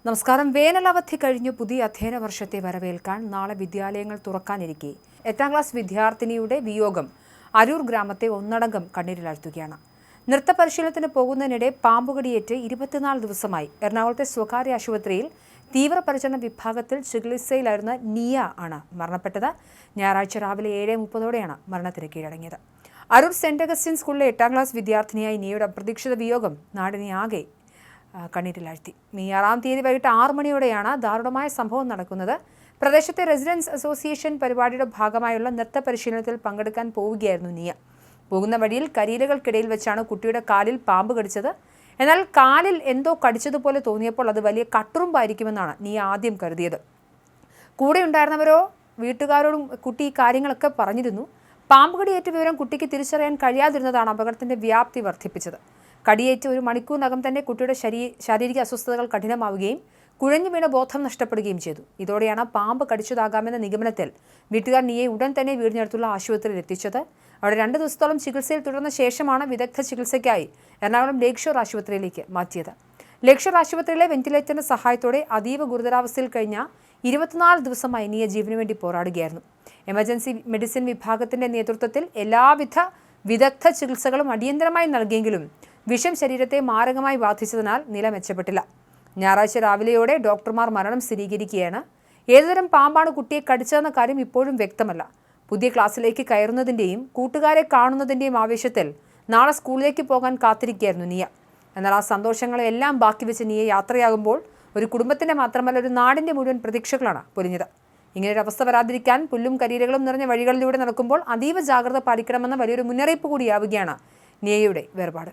നമസ്കാരം. വേനലവധി കഴിഞ്ഞു പുതിയ അധ്യയന വർഷത്തെ വരവേൽക്കാൻ നാളെ വിദ്യാലയങ്ങൾ തുറക്കാനിരിക്കെ 8ാം ക്ലാസ് വിദ്യാർത്ഥിനിയുടെ വിയോഗം അരൂർ ഗ്രാമത്തെ ഒന്നടങ്കം കണ്ണീരിലാഴ്ത്തുകയാണ്. നൃത്ത പരിശീലനത്തിന് പോകുന്നതിനിടെ പാമ്പുകടിയേറ്റ് 24 ദിവസമായി എറണാകുളത്തെ സ്വകാര്യ ആശുപത്രിയിൽ തീവ്രപരിചരണ വിഭാഗത്തിൽ ചികിത്സയിലായിരുന്ന നിയ ആണ് മരണപ്പെട്ടത്. ഞായറാഴ്ച രാവിലെ 7:30ഓടെയാണ് മരണത്തിന് കീഴടങ്ങിയത്. അരൂർ സെന്റ് അഗസ്റ്റിൻ സ്കൂളിലെ 8ാം ക്ലാസ് വിദ്യാർത്ഥിനിയായി നിയയുടെ അപ്രതീക്ഷിത വിയോഗം നാടിനെ ആകെ കണ്ണീരിലാഴ്ത്തി. മെയ് 6-ാം തീയതി വൈകിട്ട് 6 മണിയോടെയാണ് ദാരുണമായ സംഭവം നടക്കുന്നത്. പ്രദേശത്തെ റെസിഡൻസ് അസോസിയേഷൻ പരിപാടിയുടെ ഭാഗമായുള്ള നൃത്ത പരിശീലനത്തിൽ പങ്കെടുക്കാൻ പോവുകയായിരുന്നു നിയ. പോകുന്ന വഴിയിൽ കരിയിലകൾക്കിടയിൽ വെച്ചാണ് കുട്ടിയുടെ കാലിൽ പാമ്പ് കടിച്ചത്. എന്നാൽ കാലിൽ എന്തോ കടിച്ചതുപോലെ തോന്നിയപ്പോൾ അത് വലിയ കട്ടുറുമ്പായിരിക്കുമെന്നാണ് നിയ ആദ്യം കരുതിയത്. കൂടെ ഉണ്ടായിരുന്നവരോ വീട്ടുകാരോടും കുട്ടി ഈ കാര്യങ്ങളൊക്കെ പറഞ്ഞിരുന്നു. പാമ്പ് കടിയേറ്റ വിവരം കുട്ടിക്ക് തിരിച്ചറിയാൻ കഴിയാതിരുന്നതാണ് അപകടത്തിന്റെ വ്യാപ്തി വർദ്ധിപ്പിച്ചത്. കടിയേറ്റ് 1 മണിക്കൂറിനകം തന്നെ കുട്ടിയുടെ ശാരീരിക അസ്വസ്ഥതകൾ കഠിനമാവുകയും കുഴഞ്ഞു വീണ ബോധം നഷ്ടപ്പെടുകയും ചെയ്തു. ഇതോടെയാണ് പാമ്പ് കടിച്ചതാകാമെന്ന നിഗമനത്തിൽ വീട്ടുകാർ നിയെ ഉടൻ തന്നെ വീടിനടുത്തുള്ള ആശുപത്രിയിൽ എത്തിച്ചത്. അവിടെ 2 ദിവസത്തോളം ചികിത്സയിൽ തുടർന്ന ശേഷമാണ് വിദഗ്ധ ചികിത്സയ്ക്കായി എറണാകുളം ലേക്ക് ഷോർ ആശുപത്രിയിലേക്ക് മാറ്റിയത്. ലേക്ക് ഷോർ ആശുപത്രിയിലെ വെന്റിലേറ്ററിന്റെ സഹായത്തോടെ അതീവ ഗുരുതരാവസ്ഥയിൽ കഴിഞ്ഞ 24 ദിവസമായി നിയ ജീവനു വേണ്ടി പോരാടുകയായിരുന്നു. എമർജൻസി മെഡിസിൻ വിഭാഗത്തിന്റെ നേതൃത്വത്തിൽ എല്ലാവിധ വിദഗ്ധ ചികിത്സകളും അടിയന്തരമായി നൽകിയെങ്കിലും വിഷം ശരീരത്തെ മാരകമായി ബാധിച്ചതിനാൽ നില മെച്ചപ്പെട്ടില്ല. ഞായറാഴ്ച രാവിലെയോടെ ഡോക്ടർമാർ മരണം സ്ഥിരീകരിക്കുകയാണ്. ഏതുതരം പാമ്പാണ് കുട്ടിയെ കടിച്ചതെന്ന കാര്യം ഇപ്പോഴും വ്യക്തമല്ല. പുതിയ ക്ലാസ്സിലേക്ക് കയറുന്നതിൻ്റെയും കൂട്ടുകാരെ കാണുന്നതിൻ്റെയും ആവേശത്തിൽ നാളെ സ്കൂളിലേക്ക് പോകാൻ കാത്തിരിക്കുകയായിരുന്നു നിയ. എന്നാൽ ആ സന്തോഷങ്ങളെല്ലാം ബാക്കി വെച്ച് നിയ യാത്രയാകുമ്പോൾ ഒരു കുടുംബത്തിൻ്റെ മാത്രമല്ല ഒരു നാടിൻ്റെ മുഴുവൻ പ്രതീക്ഷകളാണ് പൊലിഞ്ഞത്. ഇങ്ങനൊരു അവസ്ഥ വരാതിരിക്കാൻ പുല്ലും കരിയിലകളും നിറഞ്ഞ വഴികളിലൂടെ നടക്കുമ്പോൾ അതീവ ജാഗ്രത പാലിക്കണമെന്ന വലിയൊരു മുന്നറിയിപ്പ് കൂടിയാവുകയാണ് നിയയുടെ വേർപാട്.